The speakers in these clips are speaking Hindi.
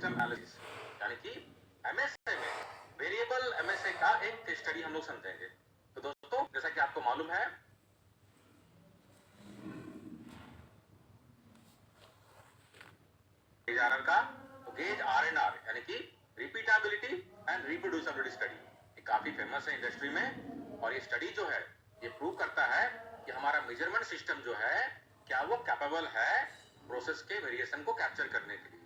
सिस्टम एनालिसिस यानी कि एमएसए में वेरिएबल एमएसए का एक केस स्टडी हम लोग समझेंगे। तो दोस्तों जैसा कि आपको मालूम है गेज आरएन का, तो गेज आरएनआर यानी कि रिपीटेबिलिटी एंड रिप्रोड्यूसिबिलिटी स्टडी, ये काफी फेमस है इंडस्ट्री में। और ये स्टडी जो है ये प्रूव करता है कि हमारा मेजरमेंट सिस्टम जो है क्या वो कैपेबल है प्रोसेस के वेरिएशन को कैप्चर करने के लिए।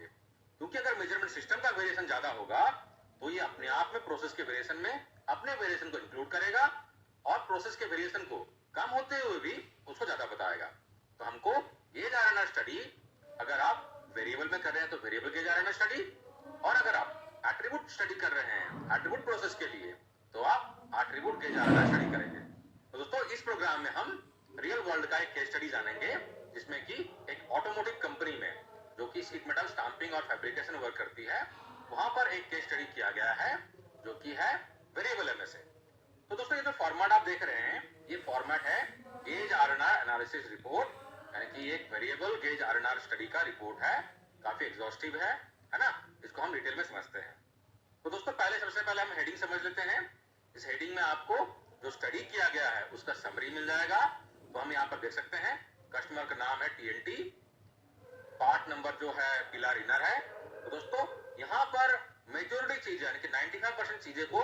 क्योंकि अगर मेजरमेंट सिस्टम का वेरिएशन ज्यादा होगा तो ये अपने आप में प्रोसेस के वेरिएशन में अपने वेरिएशन को इंक्लूड करेगा और प्रोसेस के वेरिएशन को कम होते हुए भी उसको ज्यादा बताएगा। तो हमको गेज आरएनआर स्टडी, अगर आप वेरिएबल में कर रहे हैं तो वेरिएबल गेज आरएनआर स्टडी, और अगर आप एट्रीब्यूट स्टडी कर रहे हैं एट्रीब्यूट प्रोसेस के लिए तो आप एट्रीब्यूट गेज आरएनआर स्टडी करेंगे। तो दोस्तों इस प्रोग्राम में हम रियल वर्ल्ड का एक केस स्टडी जानेंगे जिसमें कि एक ऑटोमोटिव कंपनी में जो कि शीट मेटल स्टाम्पिंग और फैब्रिकेशन वर्क करती है, वहां पर एक केस स्टडी किया गया है जो कि है वेरिएबल एमएसए। तो दोस्तों ये जो फॉर्मेट आप देख रहे हैं ये फॉर्मेट है गेज आरएनआर एनालिसिस रिपोर्ट, यानी कि एक वेरिएबल गेज आरएनआर स्टडी का रिपोर्ट है, काफी एग्जॉस्टिव है ना। इसको हम डिटेल में समझते हैं। तो दोस्तों सबसे पहले हम हेडिंग समझ लेते हैं। इस हेडिंग में आपको जो स्टडी किया गया है उसका समरी मिल जाएगा। तो हम यहाँ पर देख सकते हैं कस्टमर का नाम है टीएनटी, पार्ट नंबर जो है पिलर इनर है। तो दोस्तों यहाँ पर मेजॉरिटी चीजें यानी कि 95% चीजें को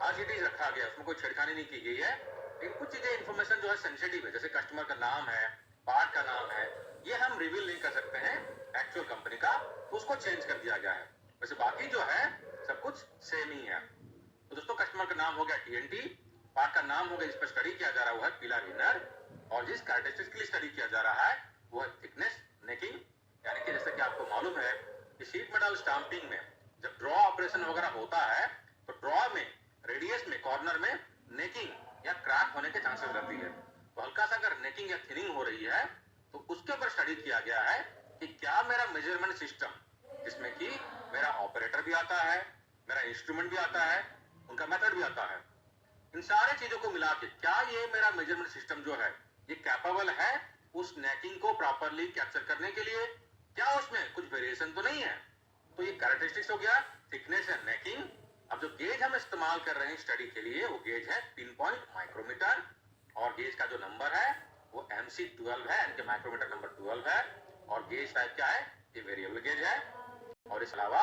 आज इट इज रखा गया, उसमें कोई छेड़खानी नहीं की गई है। लेकिन कुछ चीजें इंफॉर्मेशन जो है सेंसिटिव है, जैसे कस्टमर का नाम है, पार्ट का नाम है, ये हम रिवील नहीं कर सकते हैं एक्चुअल कंपनी का, तो उसको चेंज कर दिया गया है। वैसे बाकी जो है सब कुछ सेम ही है। तो दोस्तों कस्टमर का नाम हो गया टीएनटी, पार्ट का नाम हो गया जिस पर स्टडी किया जा रहा है वो है पिलर इनर, और जिस कैरेक्टरिस्टिक्स के लिए स्टडी किया जा रहा है वो है थिकनेस नेकिंग। यानी कि जैसे कि आपको मालूम है कि शीट मेटल स्टाम्पिंग में जब ड्रॉ ऑपरेशन वगैरह होता है तो ड्रॉ में रेडियस में कॉर्नर में नेकिंग या क्रैक होने के चांसेस रहती है। तो हल्का सा अगर नेकिंग या थिनिंग हो रही है तो उसके ऊपर स्टडी किया गया है कि क्या मेरा मेजरमेंट सिस्टम, जिसमें कि मेरा ऑपरेटर भी आता है, मेरा इंस्ट्रूमेंट भी आता है, उनका मेथड भी आता है, इन सारे चीजों को मिला के क्या ये मेरा मेजरमेंट सिस्टम जो है ये कैपेबल है उस नेकिंग को प्रॉपरली कैप्चर करने के लिए, क्या उसमें कुछ वेरिएशन तो नहीं है। तो ये कैरेक्टरिस्टिक्स हो गया थिकनेस एंड नेकिंग। अब जो गेज हम इस्तेमाल कर रहे हैं स्टडी के लिए वो गेज है पिन पॉइंट माइक्रोमीटर, और गेज का जो नंबर है वो MC12 है, यानी कि माइक्रोमीटर नंबर 12 है। और गेज टाइप क्या है, ये वेरिएबल गेज है। और इस अलावा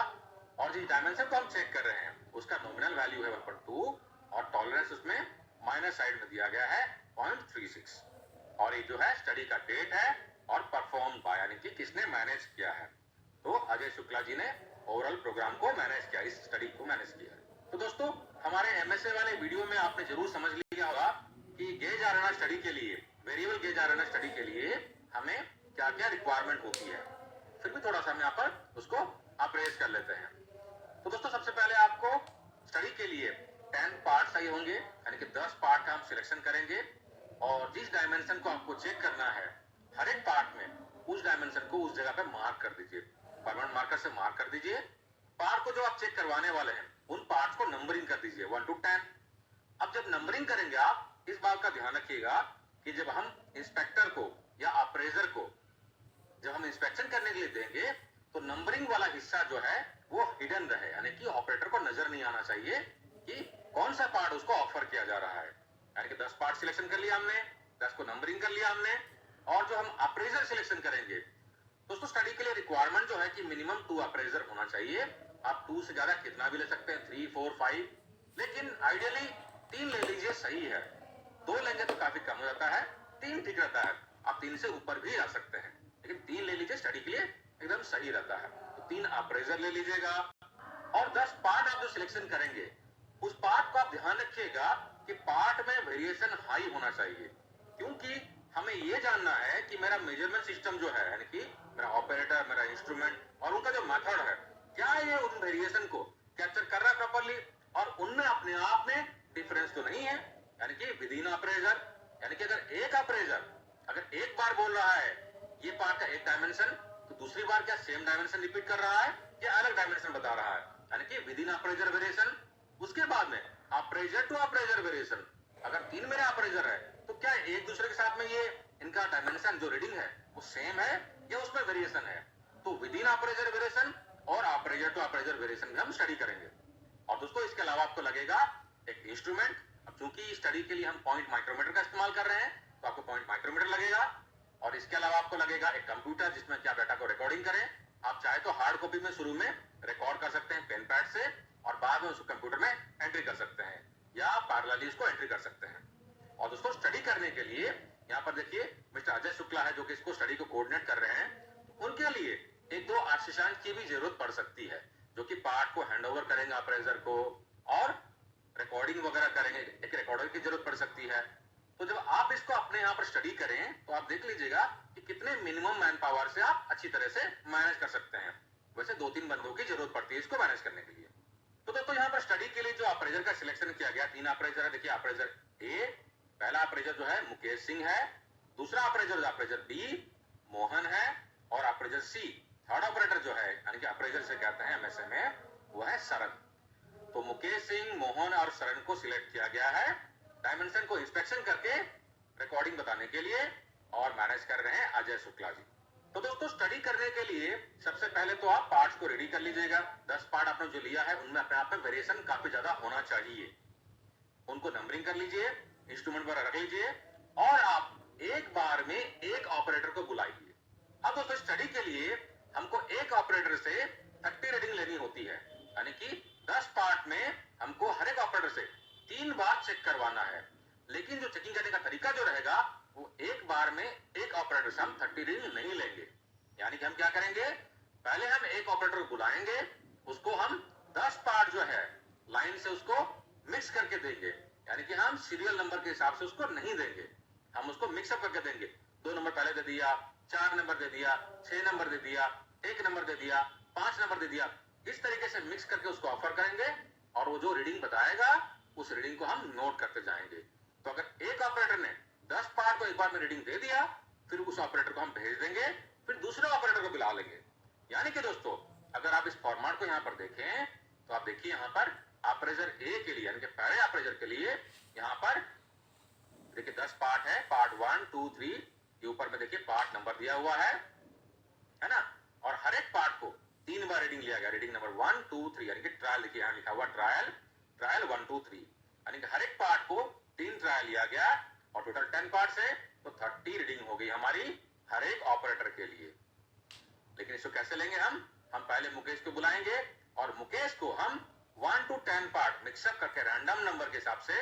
और जिस डायमेंशन को हम चेक कर रहे हैं उसका नॉमिनल वैल्यू है 1.2 और टॉलरेंस उसमें माइनस साइड में दिया गया है 0.36। और ये जो है स्टडी का डेट है और परफॉर्म बाय, यानी कि किसने मैनेज किया है। तो अजय शुक्ला जी ने ओवरऑल प्रोग्राम को मैनेज किया, इस स्टडी को मैनेज किया। तो दोस्तों हमारे एमएसए वाले वीडियो में आपने जरूर समझ लिया होगा कि गेज आरएनआर स्टडी के लिए, वेरिएबल गेज आरएनआर स्टडी के लिए हमें क्या क्या रिक्वायरमेंट होती है। फिर भी थोड़ा सा हम यहाँ पर उसको अप्रेज कर लेते हैं। तो दोस्तों सबसे पहले आपको स्टडी के लिए 10 पार्ट चाहिए होंगे, यानी कि 10 पार्ट का हम सिलेक्शन करेंगे। और जिस डायमेंशन को आपको चेक करना है हर एक पार्ट में उस डायमेंशन को उस जगह पे मार्क कर दीजिए, परमानेंट मार्कर से मार्क कर दीजिए। पार्ट को जो आप चेक करवाने वाले हैं उन पार्ट्स को नंबरिंग कर दीजिए 1 to 10। अब जब नंबरिंग करेंगे आप इस बात का ध्यान रखिएगा कि जब हम इंस्पेक्टर को या अप्रेजर को जब हम इंस्पेक्शन करने के लिए देंगे तो नंबरिंग वाला हिस्सा जो है वो हिडन रहे, यानी कि ऑपरेटर को नजर नहीं आना चाहिए कि कौन सा पार्ट उसको ऑफर किया जा रहा है। यानी कि 10 पार्ट सिलेक्शन कर लिया हमने, 10 को नंबरिंग कर लिया हमने। और जो हम अप्रेजर सिलेक्शन करेंगे दोस्तों स्टडी के लिए रिक्वायरमेंट जो है कि मिनिमम 2 अप्रेजर होना चाहिए। आप 2 से ज्यादा कितना भी ले सकते हैं, 3, 4, 5, लेकिन आइडियली 3 ले लीजिए, सही है। 2 लेंगे तो काफी कम हो जाता है, 3 ठीक रहता है। आप 3 से ऊपर भी आ सकते हैं लेकिन 3 ले लीजिए, स्टडी के लिए एकदम सही रहता है। तो 3 अप्रेजर ले लीजिएगा। और 10 पार्ट आप जो सिलेक्शन करेंगे उस पार्ट को आप ध्यान रखिएगा कि पार्ट में वेरिएशन हाई होना चाहिए, क्योंकि हमें यह जानना है कि मेरा मेजरमेंट सिस्टम जो है, यानी कि मेरा ऑपरेटर, मेरा इंस्ट्रूमेंट और उनका जो मेथड है, क्या ये उन वेरिएशन को कैप्चर कर रहा है प्रॉपर्ली और उनमें अपने आप में डिफरेंस तो नहीं है। यानी कि विद इन अप्रेजर, यानी कि अगर एक अप्रेजर अगर एक बार बोल रहा है ये पार्ट का एक डायमेंशन तो दूसरी बार क्या सेम डायमेंशन रिपीट कर रहा है या अलग डायमेंशन बता रहा है, यानी कि विद इन अप्रेजर वेरिएशन। उसके बाद में अप्रेजर टू अप्रेजर वेरिएशन, अगर 3 मेरे अप्रेजर है तो क्या एक दूसरे के साथ में ये इनका डायमेंशन जो रीडिंग है वो सेम है या उसमें वेरिएशन है। तो विद इन अप्रेजर वेरिएशन और ऑपरेटर टू ऑपरेटर वेरिएशन भी हम स्टडी करेंगे। और दोस्तों इसके अलावा आपको लगेगा एक इंस्ट्रूमेंट। अब चूंकि स्टडी के लिए हम पॉइंट माइक्रोमीटर का इस्तेमाल कर रहे हैं तो आपको पॉइंट माइक्रोमीटर लगेगा। और इसके अलावा आपको लगेगा एक कंप्यूटर जिसमें कि आप डाटा को रिकॉर्डिंग करें। आप चाहे तो हार्ड कॉपी में शुरू में रिकॉर्ड कर सकते हैं पेन पैड से और बाद में उसको कंप्यूटर में एंट्री कर सकते हैं या पैरेलली इसको एंट्री कर सकते हैं। और दोस्तों स्टडी करने के लिए यहाँ पर देखिए मिस्टर अजय शुक्ला है जो कि इसको स्टडी को कोऑर्डिनेट कर रहे हैं। उनके लिए एक दो असिस्टेंट की भी जरूरत पड़ सकती है जो कि पार्ट को हैंडओवर करेंगे अप्रेजर को और रिकॉर्डिंग वगैरह करेंगे। एक रिकॉर्डर की जरूरत पड़ सकती है। तो जब आप इसको अपने यहाँ पर स्टडी करें तो आप देख लीजिएगा कि कितने मिनिमम मैन पावर से आप अच्छी तरह से मैनेज कर सकते हैं। वैसे 2-3 बंदों की जरूरत पड़ती है इसको मैनेज करने के लिए। तो दोस्तों यहाँ पर स्टडी के लिए जो अप्रेजर का सिलेक्शन किया गया 3 अप्रेजर है। देखिए अप्रेजर ए, पहला अप्रेजर जो है मुकेश सिंह है, दूसरा अप्रेजर बी मोहन है और अप्रेजर सी थर्ड ऑपरेटर जो है यानी कि अप्रेजर से कहते हैं एमएसए में वो है सरन। तो मुकेश सिंह, मोहन और सरन को सिलेक्ट किया गया है डायमेंशन को इंस्पेक्शन करके रिकॉर्डिंग बताने के लिए और मैनेज कर रहे हैं अजय शुक्ला जी। तो दोस्तों स्टडी करने के लिए सबसे पहले तो आप पार्ट्स को रेडी कर लीजिएगा। 10 पार्ट आपने जो लिया है उनमें अपने आप में वेरिएशन काफी ज्यादा होना चाहिए। उनको नंबरिंग कर लीजिए, इंस्ट्रूमेंट पर रख लीजिए और आप एक बार में एक ऑपरेटर को बुलाइए। अब दोस्तों स्टडी के लिए हमको एक ऑपरेटर से 30 रीडिंग लेनी होती है यानी कि 10 पार्ट में हमको हर एक ऑपरेटर से 3 बार चेक करवाना है। लेकिन जो चेकिंग करने का तरीका जो रहेगा वो एक बार में एक ऑपरेटर से हम 30 रीडिंग नहीं लेंगे। यानी कि हम क्या करेंगे, पहले हम एक ऑपरेटर को बुलाएंगे, उसको हम 10 पार्ट जो है लाइन से उसको मिक्स करके देंगे। यानी कि हम सीरियल नंबर के हिसाब से उसको नहीं देंगे, हम उसको मिक्सअप करके देंगे। 2 नंबर पहले दे दिया, 4 नंबर दे दिया, 6 नंबर दे दिया, 1 नंबर दे दिया, 5 नंबर दे दिया। इस तरीके से मिक्स करके उसको ऑफर करेंगे और वो जो रीडिंग बताएगा उस रीडिंग को हम नोट करते जाएंगे। तो अगर एक ऑपरेटर ने 10 पार्ट को एक बार में रीडिंग दे दिया फिर उस ऑपरेटर को हम भेज देंगे, फिर दूसरे ऑपरेटर को बुला लेंगे। यानी कि दोस्तों अगर आप इस फॉर्मेट को यहाँ पर देखें तो आप देखिए यहाँ पर अप्रेजर ए के लिए यानी कि पहले अप्रेजर के लिए यहाँ पर देखिए 10 पार्ट है, पार्ट 1 2 3 के ऊपर में देखिए पार्ट नंबर दिया हुआ है ना। और हर एक पार्ट को 3 बार रीडिंग लिया गया, रीडिंग नंबर 1 2 3 यानी कि ट्रायल देखिए यहाँ लिखा हुआ ट्रायल 1 2 3 यानी कि हर एक पार्ट को 3 ट्रायल लिया गया और टोटल 10 पार्ट है तो 30 रीडिंग हो गई हमारी हर एक ऑपरेटर के लिए। लेकिन इसको कैसे लेंगे हम पहले मुकेश को बुलाएंगे और मुकेश को हम 1 to 10 पार्ट मिक्सअप करके रैंडम नंबर के हिसाब से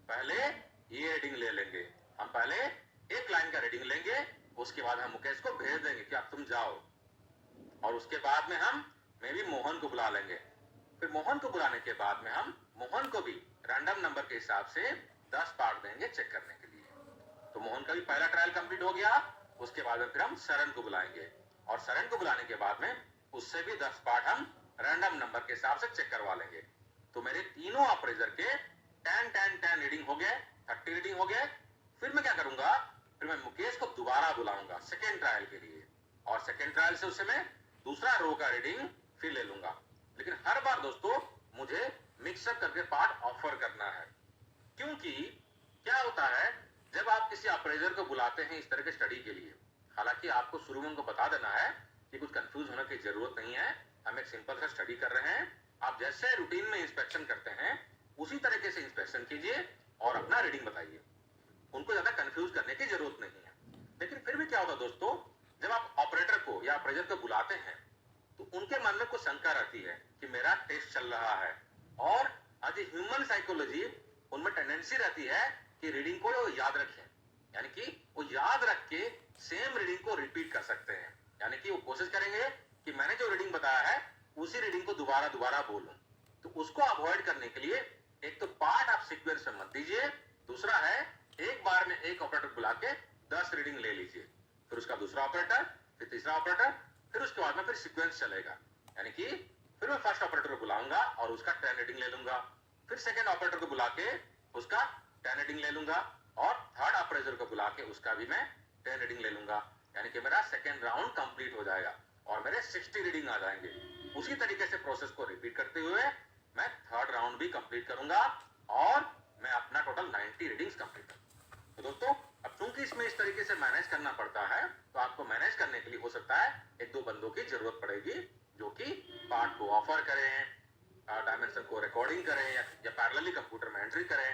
पहले ये रीडिंग ले लेंगे। हम पहले एक लाइन का रीडिंग लेंगे, उसके बाद हम मुकेश को भेज देंगे कि आप तुम जाओ। और उसके बाद में हम भी मोहन को बुला लेंगे। फिर मोहन को बुलाने के बाद में हम मोहन को भी रैंडम नंबर के हिसाब से 10 पार्ट देंगे चेक करने के लिए। तो मोहन का भी पहला ट्रायल कंप्लीट हो गया। उसके बाद में फिर हम सरन को बुलाएंगे और सरन को बुलाने के बाद में उससे भी 10 पार्ट हम रैंडम नंबर के हिसाब से चेक करवा लेंगे। तो मेरे तीनों अप्रेजर के 10 रीडिंग हो गए, 30 रीडिंग हो गए। फिर मैं क्या करूंगा, फिर मैं मुकेश को दोबारा बुलाऊंगा सेकेंड ट्रायल के लिए और सेकेंड ट्रायल से उससे मैं दूसरा रो का रीडिंग फिर ले लूंगा। लेकिन हर बार दोस्तों मुझे मिक्सअप करके पार्ट ऑफर करना है, क्योंकि क्या होता है जब आप किसी अप्रेजर को बुलाते हैं इस तरह के स्टडी के लिए, हालांकि आपको शुरू में उनको बता देना है कि कुछ कंफ्यूज होने की जरूरत नहीं है, हम एक सिंपल सा स्टडी कर रहे हैं। आप जैसे रूटीन में इंस्पेक्शन करते हैं उसी तरीके से इंस्पेक्शन कीजिए और अपना रीडिंग बताइए, उनको ज्यादा कंफ्यूज करने की जरूरत नहीं है। लेकिन फिर भी क्या होता है दोस्तों, जब आप ऑपरेटर को या अप्रेजर को बुलाते हैं तो उनके मन में कुछ शंका रहती है कि मेरा टेस्ट चल रहा है और आज ह्यूमन साइकोलॉजी उनमें टेंडेंसी रहती है कि रीडिंग को वो याद रखें, यानी कि वो याद रख के सेम रीडिंग को रिपीट कर सकते हैं। यानी कि वो कोशिश करेंगे कि मैंने जो रीडिंग बताया है उसी रीडिंग को दोबारा बोलूं। तो उसको अवॉइड करने के लिए एक तो पार्ट आप सीक्वेंस में मत दीजिए, दूसरा है एक बार में एक ऑपरेटर बुला के 10 रीडिंग ले लीजिए, फिर उसका दूसरा ऑपरेटर, फिर तीसरा ऑपरेटर, फिर उसके बाद में फिर सीक्वेंस चलेगा। यानी कि फिर मैं फर्स्ट ऑपरेटर को बुलाऊंगा और उसका 10 रीडिंग ले लूंगा, फिर सेकेंड ऑपरेटर को बुला के उसका 10 रीडिंग ले लूंगा और थर्ड अप्रेजर को बुला के उसका भी मैं 10 रीडिंग ले लूंगा। यानी कि मेरा सेकेंड राउंड कंप्लीट हो जाएगा और मेरे 60 रीडिंग आ जाएंगे। उसी तरीके से प्रोसेस को रिपीट करते हुए मैं थर्ड राउंड भी कंप्लीट करूंगा और मैं अपना टोटल 90 रीडिंग्स कंप्लीट करूंगा। तो दोस्तों अब चूंकि इसमें इस तरीके से मैनेज करना पड़ता है तो आपको मैनेज करने के लिए हो सकता है 1-2 बंदों की जरूरत पड़ेगी जो कि ऑफर करें, डायमेंशन को रिकॉर्डिंग करें या पैरेलली कंप्यूटर में एंट्री करें।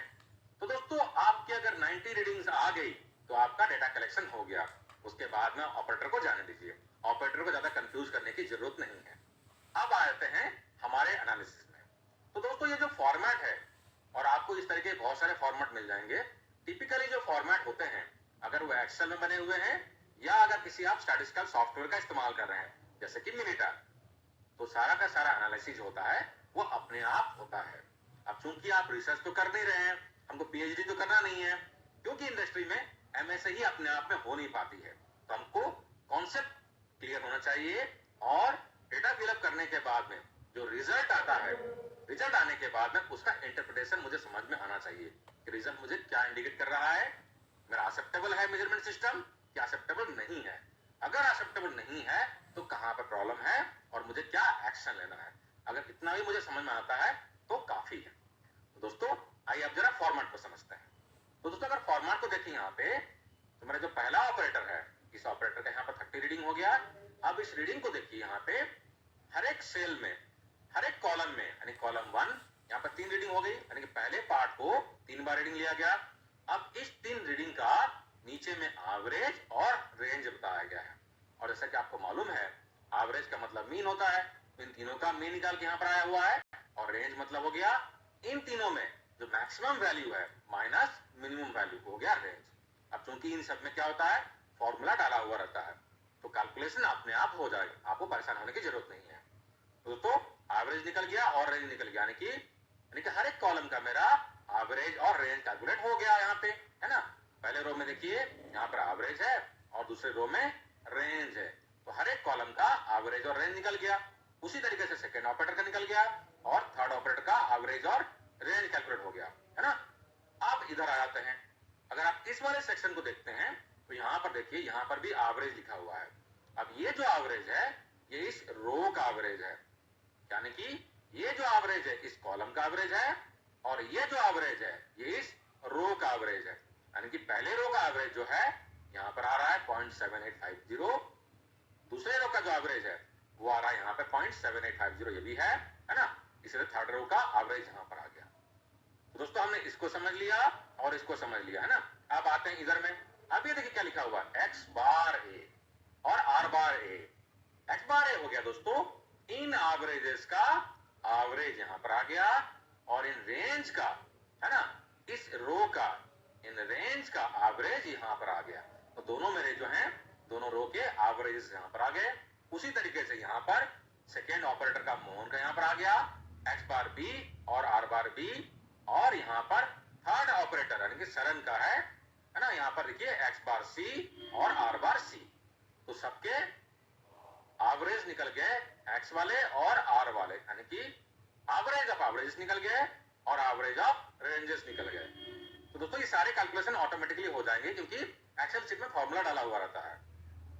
तो दोस्तों आपकी अगर 90 रीडिंग्स आ गई तो आपका डेटा कलेक्शन हो गया। उसके बाद में ऑपरेटर को जाने दीजिए, ऑपरेटर को ज्यादा कंफ्यूज करने की जरूरत नहीं है। अब आते हैं हमारे एनालिसिस में। तो दोस्तों ये जो फॉर्मेट है, और आपको इस तरह के बहुत सारे फॉर्मेट मिल जाएंगे। टिपिकली जो फॉर्मेट होते हैं, अगर वो एक्सेल में बने हुए हैं या अगर किसी आप स्टैटिस्टिकल सॉफ्टवेयर का इस्तेमाल कर रहे हैं जैसे कि मिनिटा, तो सारा का सारा एनालिसिस होता है वो अपने आप होता है। अब चूंकि आप रिसर्च तो कर नहीं रहे हैं, हमको पीएचडी तो करना नहीं है, क्योंकि इंडस्ट्री में एमएसए ही अपने आप में हो नहीं पाती है। तो हमको कॉन्सेप्ट क्लियर होना चाहिए और डेटा फिलअप करने के बाद में जो रिजल्ट आता है, रिजल्ट आने के बाद में उसका इंटरप्रिटेशन मुझे समझ में आना चाहिए कि रिजल्ट मुझे क्या इंडिकेट कर रहा है। मेरा एक्सेप्टेबल है मेजरमेंट सिस्टम क्या एक्सेप्टेबल नहीं है? अगर एक्सेप्टेबल नहीं है तो कहां पर प्रॉब्लम है और मुझे क्या एक्शन लेना है। अगर इतना भी मुझे समझ में आता है तो काफी है। तो दोस्तों आइए अब जरा फॉर्मेट को समझते हैं। तो दोस्तों अगर फॉर्मेट को देखें यहाँ पे, तो मेरा जो पहला ऑपरेटर है, इस ऑपरेटर का यहाँ पर 30 रीडिंग हो गया। अब इस रीडिंग को देखिए यहाँ पे हर एक सेल में, हर एक कॉलम में, यानी कॉलम 1 यहाँ पर 3 रीडिंग हो गई, यानी कि पहले पार्ट को 3 बार रीडिंग लिया गया। अब इस 3 रीडिंग का नीचे में एवरेज और रेंज बताया गया है। और जैसा कि आपको मालूम है एवरेज का मतलब मीन होता है, तो इन तीनों का मीन निकाल के यहाँ पर आया हुआ है। और रेंज मतलब हो गया इन तीनों में जो मैक्सिमम वैल्यू है माइनस मिनिमम वैल्यू हो गया रेंज। अब चूंकि इन सब में क्या होता है, फॉर्मूला डाला हुआ रहता है, तो कैलकुलेशन अपने आप हो जाएगा, आपको परेशान होने की जरूरत नहीं है। तो एवरेज निकल गया और रेंज निकल गया, यानी कि हर एक कॉलम का मेरा एवरेज और रेंज कैलकुलेट हो गया यहाँ पे, है ना। पहले रो में देखिए यहाँ पर एवरेज है और दूसरे रो में रेंज है, तो हर एक कॉलम का एवरेज और रेंज निकल गया। उसी तरीके से सेकेंड ऑपरेटर का निकल गया और थर्ड ऑपरेटर का एवरेज और रेंज कैलकुलेट हो गया, है ना। आप इधर आ जाते हैं, अगर आप इस वाले सेक्शन को देखते हैं तो यहाँ पर देखिए यहाँ पर भी एवरेज लिखा हुआ है। अब ये जो एवरेज है ये इस रो का एवरेज है, यानी कि ये जो एवरेज है इस कॉलम का एवरेज है और ये जो एवरेज है ये इस रो का एवरेज है। यानी कि पहले रो का एवरेज जो है यहाँ पर आ रहा है 0.7850, दूसरे रो का जो एवरेज है वो आ रहा है यहाँ पे 0.7850, ये भी है ना। इसलिए थर्ड रो का एवरेज यहाँ पर आ गया। तो दोस्तों हमने इसको समझ लिया और इसको समझ लिया, है ना। अब आते हैं इधर में। अब ये देखिए क्या लिखा हुआ है, एक्स बार ए और आर बार ए। एक्स बार ए हो गया दोस्तों इन एवरेजेस का एवरेज यहाँ पर आ गया, और इन रेंज का, है ना, इस रो का इन रेंज का एवरेज यहाँ पर आ गया। तो दोनों मेरे जो हैं दोनों रो के एवरेजेस यहाँ पर आ गए। उसी तरीके से यहाँ पर सेकेंड ऑपरेटर का मोहन का यहाँ पर आ गया एक्स बार बी और आर बार बी, और यहाँ पर थर्ड ऑपरेटर यानी कि सरन का है ना, यहाँ पर देखिए एक्स बार सी और आर बार सी। तो सबके एवरेज निकल गए एक्स वाले और आर वाले, यानी कि एवरेज ऑफ एवरेजेस निकल गए और एवरेज ऑफ रेंजेस निकल गए। तो दोस्तों ये सारे कैलकुलेशन ऑटोमेटिकली हो जाएंगे क्योंकि एक्सेल शीट में फॉर्मूला डाला हुआ रहता है।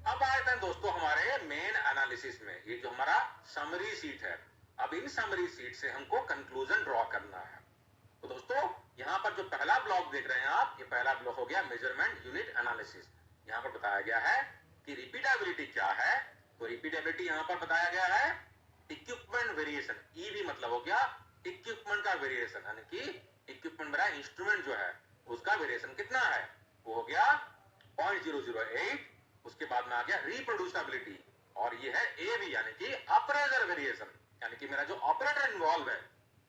अब आते हैं दोस्तों हमारे मेन एनालिसिस में, ये जो हमारा समरी शीट है। अब इन समरी शीट से हमको कंक्लूजन ड्रॉ करना है। तो दोस्तों यहाँ पर जो पहला ब्लॉक देख रहे हैं आप, ये पहला ब्लॉक हो गया मेजरमेंट यूनिट एनालिसिस। यहाँ पर बताया गया है कि रिपीटेबिलिटी क्या है। तो रिपीटेबिलिटी यहाँ पर बताया गया है इक्विपमेंट वेरिएशन, ईवी मतलब हो गया इक्विपमेंट का वेरिएशन, यानी कि इक्विपमेंट मेरा इंस्ट्रूमेंट जो है उसका वेरिएशन कितना है, वो हो गया 0.008। उसके बाद में आ गया रिप्रोड्यूसिबिलिटी, और ये है एवी यानी कि अप्रेजर वेरिएशन, यानी कि मेरा जो ऑपरेटर इन्वॉल्व है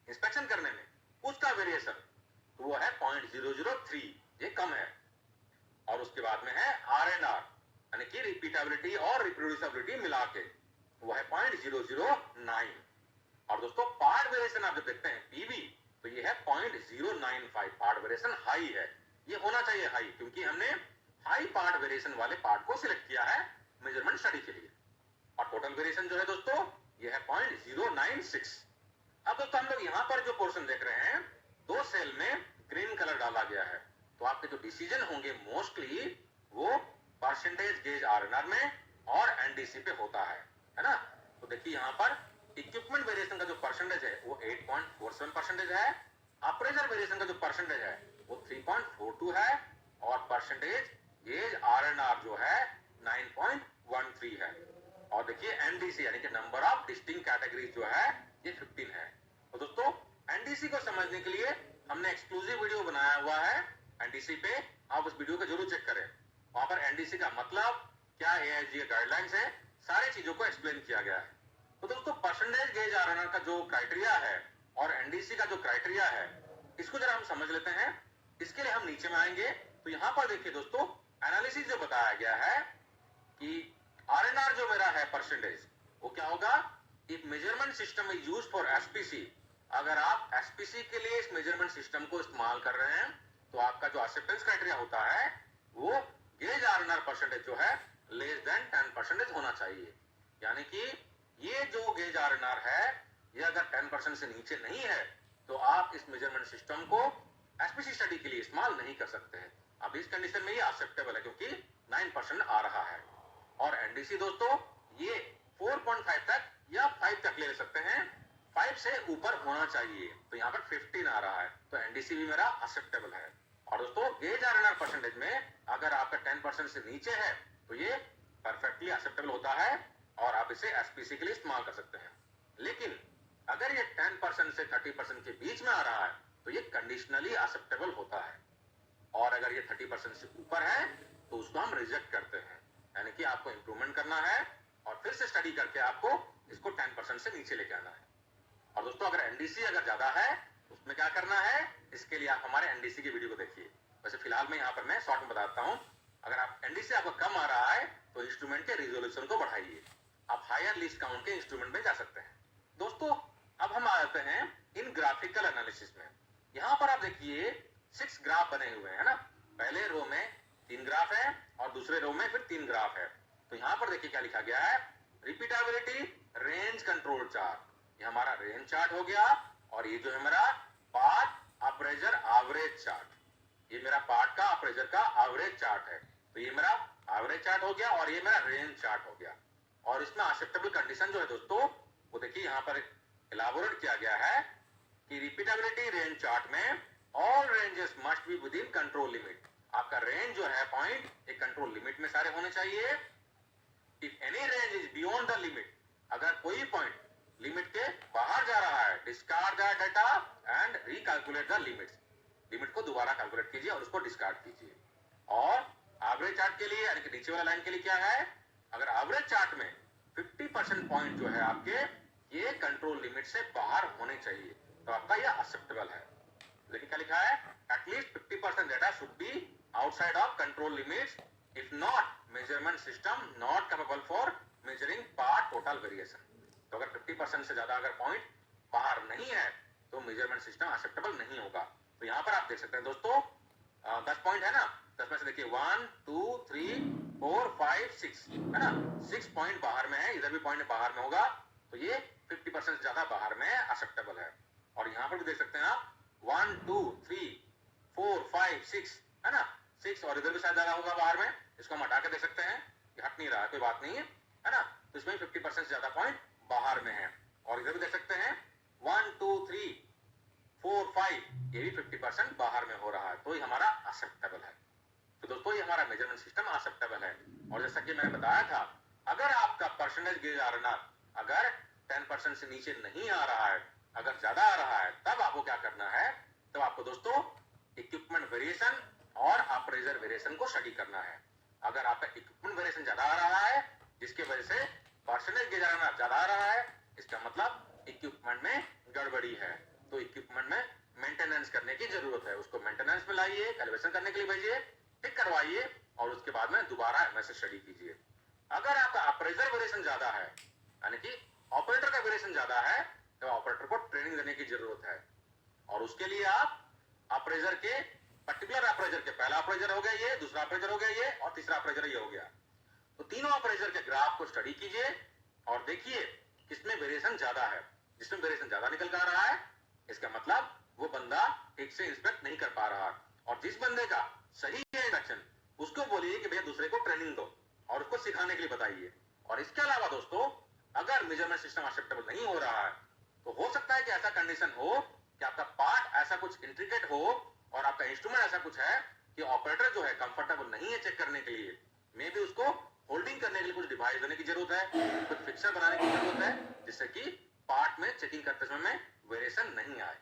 इंस्पेक्शन करने में उसका वेरिएशन, तो वो है 0.003, ये कम है। और उसके बाद में है आरएनआर यानी कि रिपीटेबिलिटी और रिप्रोड्यूसिबिलिटी मिला के वो है 0.009। और दोस्तों पार्ट वेरिएशन आप जब देखते हैं पीवी, तो ये है 0.095। पार्ट वेरिएशन हाई है, ये होना चाहिए हाई, क्योंकि हमने हाई पार्ट वेरिएशन वाले पार्ट को सिलेक्ट किया है मेजरमेंट स्टडी के लिए। और टोटल वेरिएशन जो है दोस्तों ये है 0.096। अब दोस्तों हम लोग यहाँ पर जो पोर्शन देख रहे हैं, दो सेल में ग्रीन कलर डाला गया है, तो आपके जो डिसीजन होंगे मोस्टली वो परसेंटेज गेज आरएनआर में और एनडीसी पे होता है ना। तो देखिए यहाँ पर इक्विपमेंट वेरिएशन का जो परसेंटेज है वो 8.47% है, अप्रेजर वेरिएशन का जो परसेंटेज है वो 3.42 है, और परसेंटेज गेज आरएनआर जो है 9.13 है। और देखिए एनडीसी यानी कि नंबर ऑफ डिस्टिंक्ट कैटेगरीज जो है ये 15 है। तो दोस्तों एनडीसी को समझने के लिए हमने एक्सक्लूसिव वीडियो बनाया हुआ है एनडीसी पे, आप उस वीडियो को जरूर चेक करें। वहां पर एनडीसी का मतलब क्या, एआईजी गाइडलाइंस है, सारी चीजों को एक्सप्लेन किया गया है। तो दोस्तों परसेंटेज गेज आरएनआर का जो क्राइटेरिया है और एनडीसी का जो क्राइटेरिया है, इसको जरा हम समझ लेते हैं। इसके लिए हम नीचे में आएंगे तो यहां पर देखिए दोस्तों एनालिसिस जो बताया गया है कि आरएनआर जो मेरा है परसेंटेज, वो क्या होगा, if measurement system is used for SPC, अगर आप एसपीसी के लिए इस मेजरमेंट सिस्टम को इस्तेमाल कर रहे हैं तो आपका जो एक्सेप्टेंस क्राइटेरिया होता है वो गेज आरएनआर परसेंटेज जो है लेस देन 10% होना चाहिए। यानी कि ये जो गेज आरएनआर है ये अगर 10% से नीचे नहीं है तो आप इस मेजरमेंट सिस्टम को एसपीसी स्टडी के लिए इस्तेमाल नहीं कर सकते हैं। अब इस कंडीशन में ये एक्सेप्टेबल है क्योंकि 9% आ रहा है। और एनडीसी दोस्तों ये 4.5 तक या 5 तक ले सकते हैं, 5 से ऊपर होना चाहिए। तो यहाँ पर 15 आ रहा है तो एनडीसी भी मेरा एक्सेप्टेबल है। और दोस्तों गेज आरएनआर परसेंटेज में अगर आपका 10% से नीचे है तो ये परफेक्टली एक्सेप्टेबल होता है और आप इसे एसपीसी के लिए इस्तेमाल कर सकते हैं। लेकिन अगर ये 10% से 30% के बीच में आ रहा है तो ये कंडीशनली एक्सेप्टेबल होता है। और अगर ये 30% से ऊपर है तो उसको हम रिजेक्ट करते हैं, यानी कि आपको इंप्रूवमेंट करना है और फिर से स्टडी करके आपको इसको 10% से नीचे लेके आना है। और दोस्तों अगर एनडीसी अगर ज्यादा है तो उसमें क्या करना है, इसके लिए आप हमारे एनडीसी की वीडियो को देखिए। वैसे फिलहाल मैं यहाँ पर मैं शॉर्ट में बताता हूँ। अगर आप एनडीसी आपको कम आ रहा है तो इंस्ट्रूमेंट के रिजोल्यूशन को बढ़ाइए, आप हायर लीस्ट काउंट के इंस्ट्रूमेंट में जा सकते हैं। दोस्तों अब हम आते हैं इन ग्राफिकल एनालिसिस में। यहाँ पर आप देखिए 6 ग्राफ बने हुए हैं ना, पहले रो में 3 ग्राफ है और दूसरे रो में फिर 3 ग्राफ है। तो यहाँ पर देखिए क्या लिखा गया है, रिपीटेबिलिटी रेंज कंट्रोल चार्ट, ये हमारा रेंज चार्ट हो गया। और ये जो है मेरा पार्ट अप्रेजर एवरेज चार्ट, ये मेरा पार्ट का अप्रेजर का एवरेज चार्ट है। तो ये मेरा एवरेज चार्ट हो गया और ये मेरा रेंज चार्ट हो गया। और इसमें एक्सेप्टेबल कंडीशन जो है दोस्तों वो देखिए यहाँ पर इलाबोरेट किया गया है कि रिपीटेबिलिटी रेंज चार्ट में all ranges must be with in control limit, आपका रेंज जो है पॉइंट एक कंट्रोल लिमिट में सारे होने चाहिए। If any range is beyond the limit, अगर कोई पॉइंट लिमिट के बाहर जा रहा है, discard the data and recalculate the limits, limit को दोबारा कैलकुलेट कीजिए और उसको डिस्कार्ड कीजिए। और एवरेज चार्ट के लिए यानी कि नीचे वाला लाइन के लिए क्या है, अगर एवरेज चार्ट में 50% पॉइंट जो है आपके ये कंट्रोल लिमिट से बाहर होने चाहिए तो आपका ये एक्सेप्टेबल है। लेकिन क्या लिखा है, at least 50% data should be outside of control limits, if not measurement system not capable for measuring part total variation. तो अगर 50% से ज्यादा अगर पॉइंट बाहर नहीं है तो मेजरमेंट सिस्टम एक्सेप्टेबल नहीं होगा। तो यहाँ पर आप देख सकते हैं दोस्तों 10 पॉइंट है ना, 10 में से देखिए 1 2 3 4 5 6 है ना, 6 पॉइंट बाहर में है, इधर भी पॉइंट बाहर में होगा तो ये 50% से ज्यादा बाहर में एक्सेप्टेबल है। और यहाँ पर भी देख सकते हैं आप 1 2 3 4 5 6 है ना, 6 और इधर भी शायद ज्यादा होगा बाहर में, इसको हम हटा के देख सकते हैं, ये हट नहीं रहा है, कोई बात नहीं है ना। तो इसमें 50% से ज्यादा पॉइंट बाहर में है। और इधर भी देख सकते हैं 1 2 3 4 5 ये भी 50% बाहर में हो रहा है, तो ये हमारा एक्सेप्टेबल है। तो दोस्तों ये हमारा मेजरमेंट सिस्टम एक्सेप्टेबल है। और जैसा कि मैंने बताया था, अगर आपका परसेंटेज गेज आरएनआर अगर 10% से नीचे नहीं आ रहा है, अगर ज्यादा आ रहा है, तब आपको क्या करना है, तब आपको दोस्तों इक्विपमेंट वेरिएशन और अप्रेजर वेरिएशन को स्टडी करना है। अगर आपका इक्विपमेंट वेरिएशन ज्यादा आ रहा है जिसकी वजह से परसेंटेज गेज आरएनआर ज्यादा आ रहा है, इसका मतलब इक्विपमेंट में गड़बड़ी है, तो इक्विपमेंट में मेंटेनेंस करने की जरूरत है, उसको मेंटेनेंस में लाइए, कैलिब्रेशन करने के लिए भेजिए, ठीक करवाइए और उसके बाद में दोबारा एमएसएस स्टडी कीजिए। अगर आपका अप्रेजर वेरिएशन ज्यादा है यानी कि ऑपरेटर का वेरिएशन ज्यादा है तो ऑपरेटर को ट्रेनिंग देने की जरूरत है। और उसके लिए आप अप्रेजर के पर्टिकुलर अप्रेजर के, पहला अप्रेजर हो गया ये, दूसरा अप्रेजर हो गया ये और तीसरा अप्रेजर ये हो गया, तो तीनों अप्रेजर के ग्राफ को स्टडी कीजिए और देखिए किसमें वेरिएशन ज्यादा है। जिसमें वेरिएशन ज्यादा निकल कर आ रहा है इसका मतलब वो बंदा ठीक से इंस्पेक्ट नहीं कर पा रहा, और जिस बंदे का सही है इंस्पेक्शन उसको बोलिए कि भैया दूसरे को ट्रेनिंग दो और उसको सिखाने के लिए बताइए। और इसके अलावा दोस्तों अगर मेजरमेंट सिस्टम एक्सेप्टेबल नहीं हो रहा है तो हो सकता है कि ऐसा कंडीशन हो कि आपका पार्ट ऐसा कुछ इंट्रिकेट हो और आपका इंस्ट्रूमेंट ऐसा कुछ है कि ऑपरेटर जो है कंफर्टेबल नहीं है चेक करने के लिए, मे भी उसको होल्डिंग करने के लिए कुछ डिवाइस देने की जरूरत है, कुछ फिक्सर बनाने की जरूरत है, जिससे कि पार्ट में चेकिंग करते समय में वेरिएशन नहीं आए।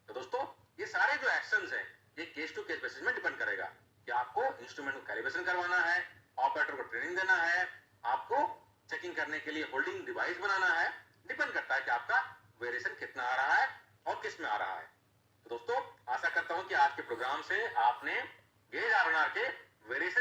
तो दोस्तों ये सारे जो एक्शंस हैं ये केस टू केस बेसिस में डिपेंड करेगा कि आपको इंस्ट्रूमेंट को कैलिब्रेशन करवाना है, ऑपरेटर को ट्रेनिंग देना है, आपको चेकिंग करने के लिए होल्डिंग डिवाइस बनाना है। डिपेंड करता है कि आपका वेरिएशन कितना आ रहा है और किस में आ रहा है। तो दोस्तों आशा करता हूं कि आज के प्रोग्राम से आपने गेज आरएनआर के वेरिएशन